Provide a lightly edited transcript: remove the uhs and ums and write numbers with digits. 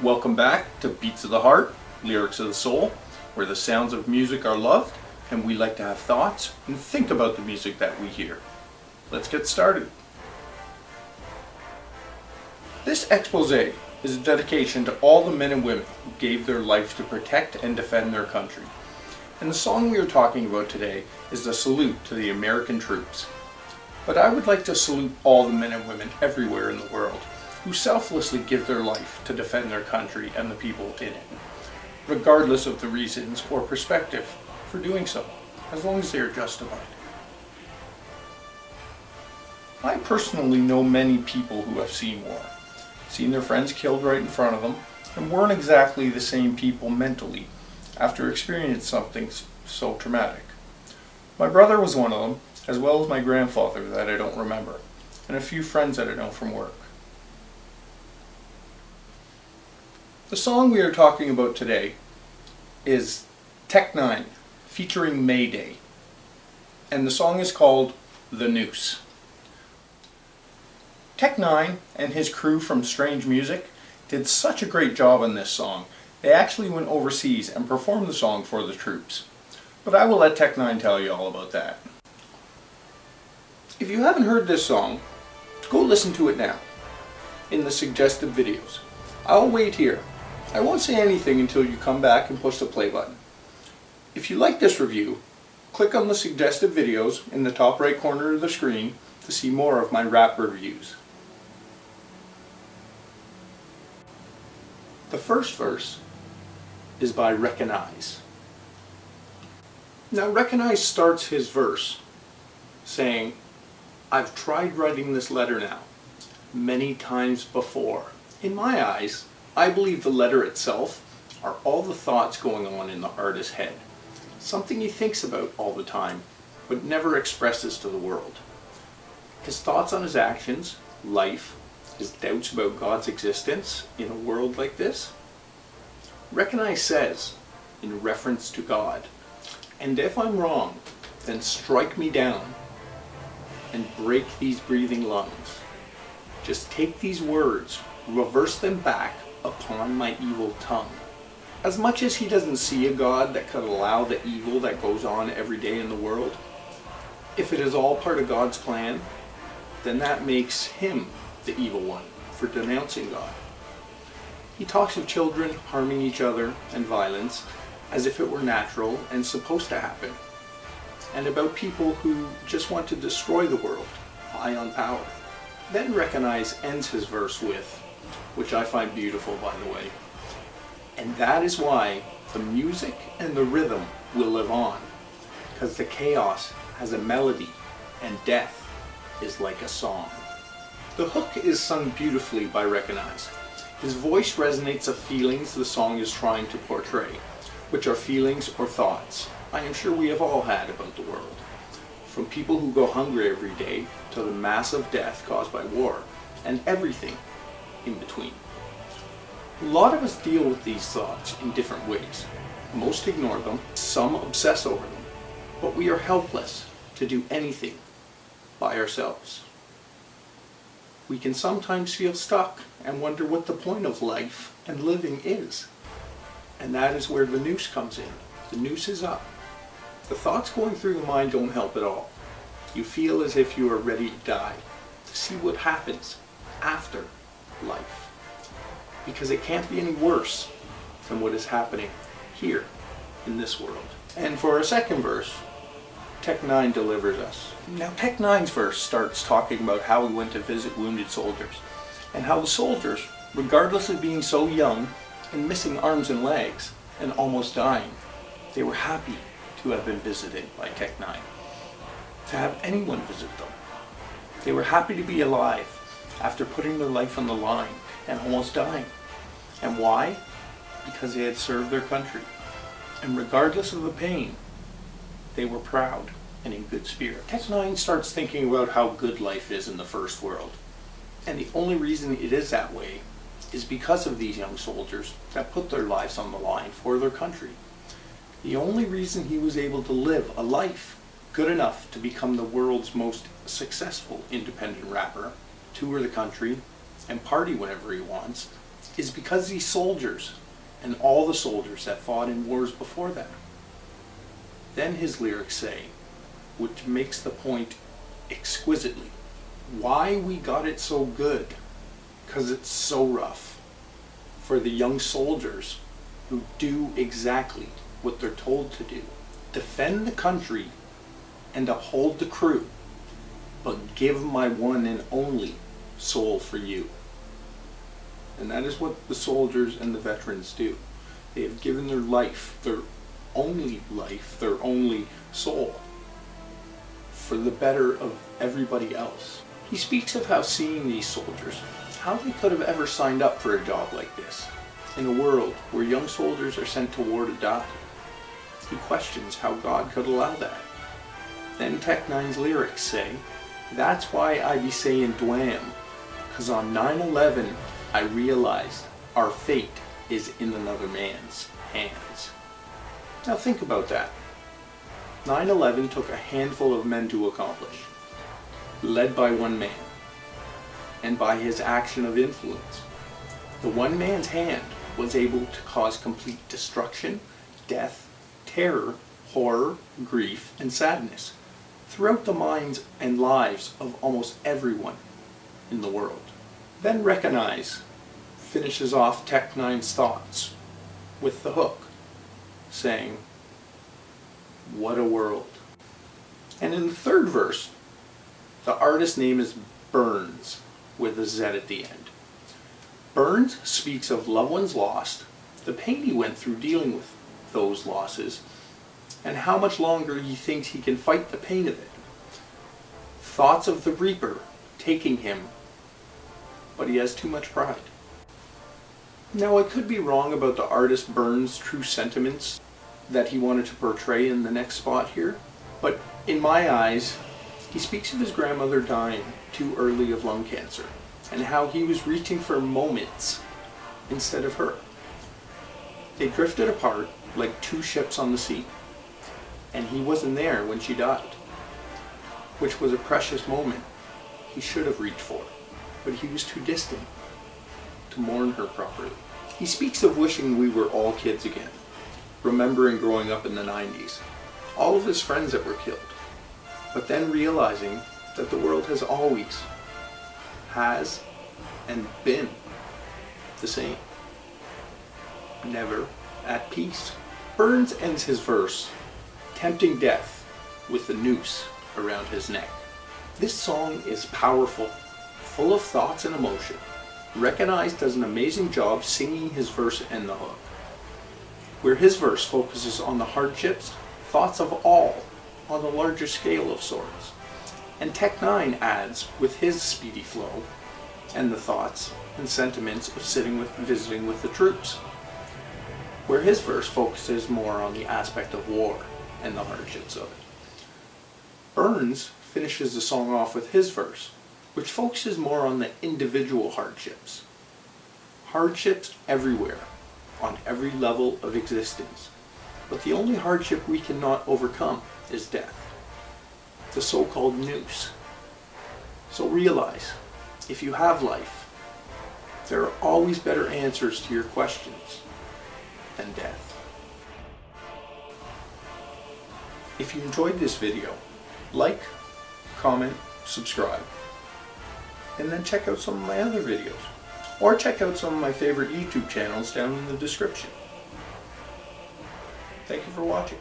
Welcome back to Beats of the Heart, Lyrics of the Soul, where the sounds of music are loved and we like to have thoughts and think about the music that we hear. Let's get started. This expose is a dedication to all the men and women who gave their life to protect and defend their country. And the song we are talking about today is a salute to the American troops. But I would like to salute all the men and women everywhere in the world who selflessly give their life to defend their country and the people in it, regardless of the reasons or perspective for doing so, as long as they are justified. I personally know many people who have seen war, seen their friends killed right in front of them, and weren't exactly the same people mentally after experiencing something so traumatic. My brother was one of them, as well as my grandfather that I don't remember, and a few friends that I know from work. The song we are talking about today is N9ne featuring Mayday, and the song is called The Noose. N9ne and his crew from Strange Music did such a great job on this song. They actually went overseas and performed the song for the troops. But I will let N9ne tell you all about that. If you haven't heard this song, go listen to it now in the suggested videos. I'll wait here. I won't say anything until you come back and push the play button. If you like this review, click on the suggested videos in the top right corner of the screen to see more of my rap reviews. The first verse is by Wrekonize. Now Wrekonize starts his verse saying, "I've tried writing this letter now, many times before." In my eyes, I believe the letter itself are all the thoughts going on in the artist's head. Something he thinks about all the time, but never expresses to the world. His thoughts on his actions, life, his doubts about God's existence in a world like this. Wrekonize says, in reference to God, "And if I'm wrong, then strike me down and break these breathing lungs. Just take these words, reverse them back upon my evil tongue." As much as he doesn't see a God that could allow the evil that goes on every day in the world, if it is all part of God's plan, then that makes him the evil one for denouncing God. He talks of children harming each other and violence as if it were natural and supposed to happen, and about people who just want to destroy the world, high on power. Then Wrekonize ends his verse with, which I find beautiful by the way, "And that is why the music and the rhythm will live on, because the chaos has a melody and death is like a song." The hook is sung beautifully by Wrekonize. His voice resonates of feelings the song is trying to portray, which are feelings or thoughts I am sure we have all had about the world. From people who go hungry every day to the massive death caused by war, and everything in between. A lot of us deal with these thoughts in different ways. Most ignore them, some obsess over them, but we are helpless to do anything by ourselves. We can sometimes feel stuck and wonder what the point of life and living is. And that is where the noose comes in. The noose is up. The thoughts going through the mind don't help at all. You feel as if you are ready to die, to see what happens after life. Because it can't be any worse than what is happening here in this world. And for our second verse, N9ne delivers us. Now N9ne's verse starts talking about how he went to visit wounded soldiers, and how the soldiers, regardless of being so young and missing arms and legs and almost dying, they were happy to have been visited by N9ne, to have anyone visit them. They were happy to be alive after putting their life on the line and almost dying. And why? Because they had served their country. And regardless of the pain, they were proud and in good spirit. N9ne starts thinking about how good life is in the first world. And the only reason it is that way is because of these young soldiers that put their lives on the line for their country. The only reason he was able to live a life good enough to become the world's most successful independent rapper, tour the country, and party whenever he wants, is because these soldiers, and all the soldiers that fought in wars before them. Then his lyrics say, which makes the point exquisitely, why we got it so good, 'cause it's so rough. For the young soldiers who do exactly what they're told to do, defend the country and uphold the crew, but give my one and only soul for you. And that is what the soldiers and the veterans do. They have given their life, their only soul, for the better of everybody else. He speaks of how seeing these soldiers, how they could have ever signed up for a job like this, in a world where young soldiers are sent to war to die. He questions how God could allow that. Then N9ne's lyrics say, that's why I be saying dwam, 'cause on 9/11 I realized our fate is in another man's hands. Now think about that. 9/11 took a handful of men to accomplish, led by one man, and by his action of influence. The one man's hand was able to cause complete destruction, death, terror, horror, grief, and sadness throughout the minds and lives of almost everyone in the world. Then Wrekonize finishes off N9ne's thoughts with the hook, saying, what a world. And in the third verse, the artist's name is Bernz, with a Z at the end. Bernz speaks of loved ones lost, the pain he went through dealing with those losses, and how much longer he thinks he can fight the pain of it. Thoughts of the Reaper taking him, but he has too much pride. Now, I could be wrong about the artist Bernz's true sentiments that he wanted to portray in the next spot here, but in my eyes, he speaks of his grandmother dying too early of lung cancer, and how he was reaching for moments instead of her. They drifted apart like two ships on the sea, and he wasn't there when she died, which was a precious moment he should have reached for, but he was too distant to mourn her properly. He speaks of wishing we were all kids again, remembering growing up in the 90s, all of his friends that were killed, but then realizing that the world has always, has, and been the same, never at peace. Bernz ends his verse, tempting death with the noose around his neck. This song is powerful, full of thoughts and emotion. Wrekonize does an amazing job singing his verse and the hook, where his verse focuses on the hardships, thoughts of all, on a larger scale of sorts. And N9ne adds with his speedy flow, and the thoughts and sentiments of visiting with the troops, where his verse focuses more on the aspect of war and the hardships of it. Bernz finishes the song off with his verse, which focuses more on the individual hardships. Hardships everywhere, on every level of existence. But the only hardship we cannot overcome is death, the so-called noose. So realize, if you have life, there are always better answers to your questions than death. If you enjoyed this video, like, comment, subscribe, and then check out some of my other videos, or check out some of my favorite YouTube channels down in the description. Thank you for watching.